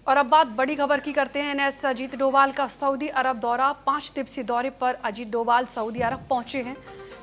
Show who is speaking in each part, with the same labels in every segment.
Speaker 1: और अब बात बड़ी खबर की करते हैं। एनएस अजीत डोभाल का सऊदी अरब दौरा। 5 दिवसीय दौरे पर अजीत डोभाल सऊदी अरब पहुंचे हैं।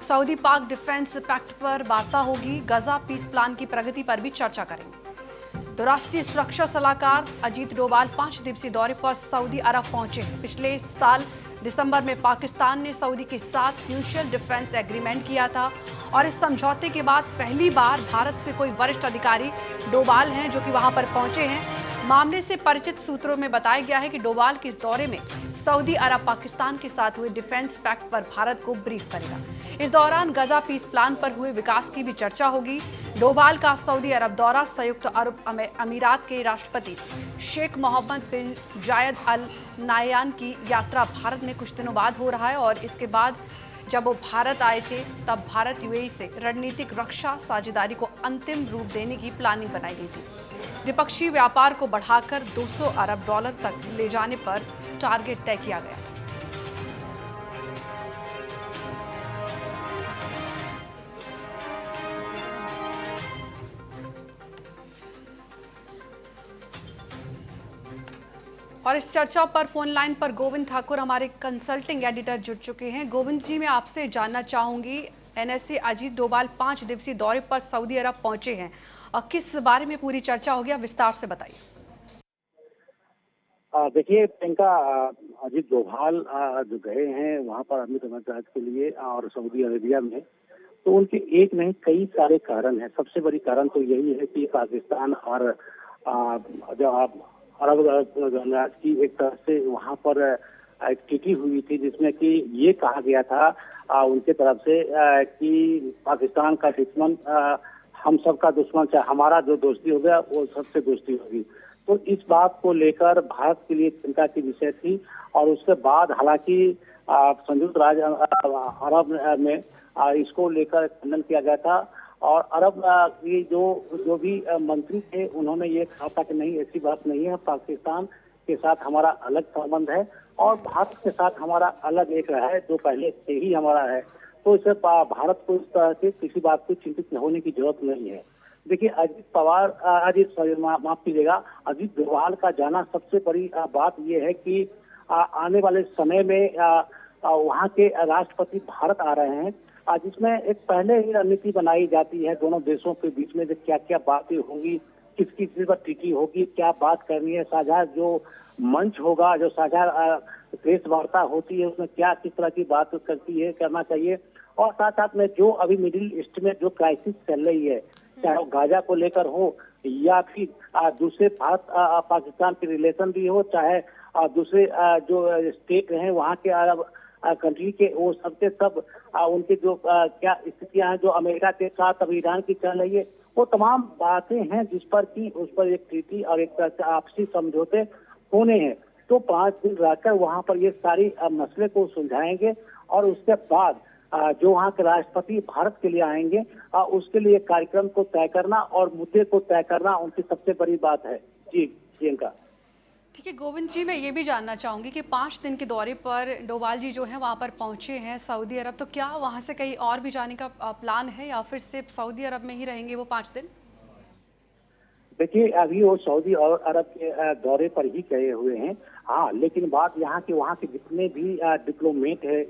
Speaker 1: सऊदी पाक डिफेंस पैक्ट पर वार्ता होगी। गजा पीस प्लान की प्रगति पर भी चर्चा करेंगे। तो राष्ट्रीय सुरक्षा सलाहकार अजीत डोभाल 5 दिवसीय दौरे पर सऊदी अरब पहुंचे हैं। पिछले साल दिसंबर में पाकिस्तान ने सऊदी के साथ म्यूचुअल डिफेंस एग्रीमेंट किया था और इस समझौते के बाद पहली बार भारत से कोई वरिष्ठ अधिकारी डोभाल हैं जो कि वहां पर पहुंचे हैं। मामले से परिचित सूत्रों में बताया गया है कि डोभाल के इस दौरे में सऊदी अरब पाकिस्तान के साथ हुए डिफेंस पैक्ट पर भारत को ब्रीफ करेगा। इस दौरान गजा पीस प्लान पर हुए विकास की भी चर्चा होगी। डोभाल का सऊदी अरब दौरा संयुक्त अरब अमीरात के राष्ट्रपति शेख मोहम्मद बिन जायद अल नाहयान की यात्रा भारत में कुछ दिनों बाद हो रहा है और इसके बाद जब वो भारत आए थे तब भारत यूएई से रणनीतिक रक्षा साझेदारी को अंतिम रूप देने की प्लानिंग बनाई गई थी। द्विपक्षीय व्यापार को बढ़ाकर 200 अरब डॉलर तक ले जाने पर टारगेट तय किया गया। और इस चर्चा पर फोन लाइन पर गोविंद ठाकुर हमारे कंसल्टिंग एडिटर जुड़ चुके हैं। गोविंद जी, मैं आपसे जानना चाहूंगी, एनएसए अजीत डोभाल 5 दिवसीय दौरे पर सऊदी अरब पहुंचे हैं और किस बारे में पूरी चर्चा होगी, विस्तार से बताइए।
Speaker 2: देखिए प्रियंका, अजीत डोभाल जो गए हैं वहां पर अमीर अमीरात के लिए और सऊदी अरेबिया में, तो उनके एक नहीं कई सारे कारण हैं। सबसे बड़ी कारण तो यही है कि पाकिस्तान और जो अरब अमीरात की एक तरह से वहां पर एक चिट्ठी हुई थी जिसमें कि ये कहा गया था उनके तरफ से कि पाकिस्तान का दुश्मन हम सबका दुश्मन, चाहे हमारा जो दोस्ती हो गया वो सबसे दोस्ती होगी। तो इस बात को लेकर भारत के लिए चिंता की विषय थी और उसके बाद हालांकि संयुक्त राज्य अरब में इसको लेकर खंडन किया गया था और अरब की जो भी मंत्री थे उन्होंने ये कहा था कि नहीं, ऐसी बात नहीं है, पाकिस्तान के साथ हमारा अलग संबंध है और भारत के साथ हमारा अलग एक रहा है जो पहले से ही हमारा है। तो इसे भारत को इस तरह से किसी बात को चिंतित होने की जरूरत नहीं है। देखिए माफ कीजिएगा, अजीत डोभाल का जाना सबसे बड़ी बात यह है कि आने वाले समय में वहाँ के राष्ट्रपति भारत आ रहे हैं, जिसमें एक पहले ही रणनीति बनाई जाती है दोनों देशों के बीच में क्या क्या बातें होंगी, किसकी चीज पर टिकी होगी, क्या बात करनी है, साझा जो मंच होगा, जो साझा प्रेस वार्ता होती है उसमें क्या किस तरह की बात करना चाहिए और साथ साथ में जो अभी मिडिल ईस्ट में जो क्राइसिस चल रही है, चाहे वो गाजा को लेकर हो या फिर दूसरे भारत पाकिस्तान के रिलेशन भी हो, चाहे दूसरे जो स्टेट हैं वहाँ के अरब कंट्री के, वो सबके सब उनके जो क्या स्थितियां हैं जो अमेरिका के साथ अब ईरान की चल रही है, वो तमाम बातें हैं जिस पर कि उस पर एक ट्रीटी और एक तरह से आपसी समझौते होने हैं। तो 5 दिन रहकर वहाँ पर ये सारी मसले को सुलझाएंगे और उसके बाद जो वहाँ के राष्ट्रपति भारत के लिए आएंगे उसके लिए कार्यक्रम को तय करना और मुद्दे को तय करना उनकी सबसे बड़ी बात है। जी प्रियंका।
Speaker 1: ठीक है गोविंद जी, मैं ये भी जानना चाहूंगी कि 5 दिन के दौरे पर डोभाल जी जो है वहाँ पर पहुंचे हैं सऊदी अरब, तो क्या वहाँ से कहीं और भी जाने का प्लान है या फिर सिर्फ सऊदी अरब में ही रहेंगे वो 5 दिन?
Speaker 2: देखिए अभी वो सऊदी और अरब के दौरे पर ही गए हुए हैं। हाँ, लेकिन बात यहाँ के वहाँ के जितने भी डिप्लोमेट है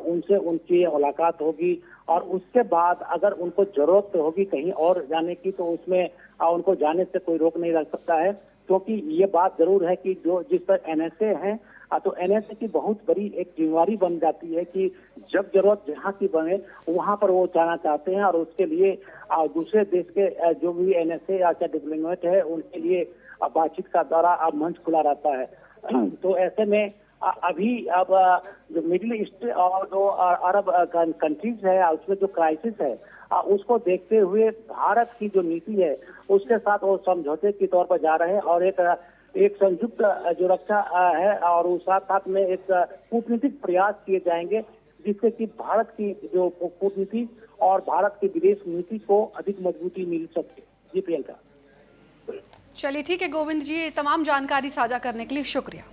Speaker 2: उनसे उनकी मुलाकात होगी और उसके बाद अगर उनको जरूरत होगी कहीं और जाने की तो उसमें उनको जाने से कोई रोक नहीं लग सकता है, क्योंकि ये बात जरूर है कि जो जिस पर एनएसए है तो एनएसए की बहुत बड़ी एक जिम्मेवारी बन जाती है कि जब जरूरत जहाँ की बने वहाँ पर वो जाना चाहते हैं और उसके लिए दूसरे देश के जो भी एनएसए या डिप्लोमेट है उनके लिए बातचीत का दौरा मंच खुला रहता है। तो ऐसे में अभी अब जो मिडिल ईस्ट और जो अरब कंट्रीज है उसमें जो क्राइसिस है उसको देखते हुए भारत की जो नीति है उसके साथ वो समझौते के तौर पर जा रहे हैं और एक संयुक्त जो रक्षा है और उस साथ साथ में एक कूटनीतिक प्रयास किए जाएंगे जिससे कि भारत की जो कूटनीति और भारत की विदेश नीति को अधिक मजबूती मिल सके। जी प्रियंका।
Speaker 1: चलिए ठीक है गोविंद जी, तमाम जानकारी साझा करने के लिए शुक्रिया।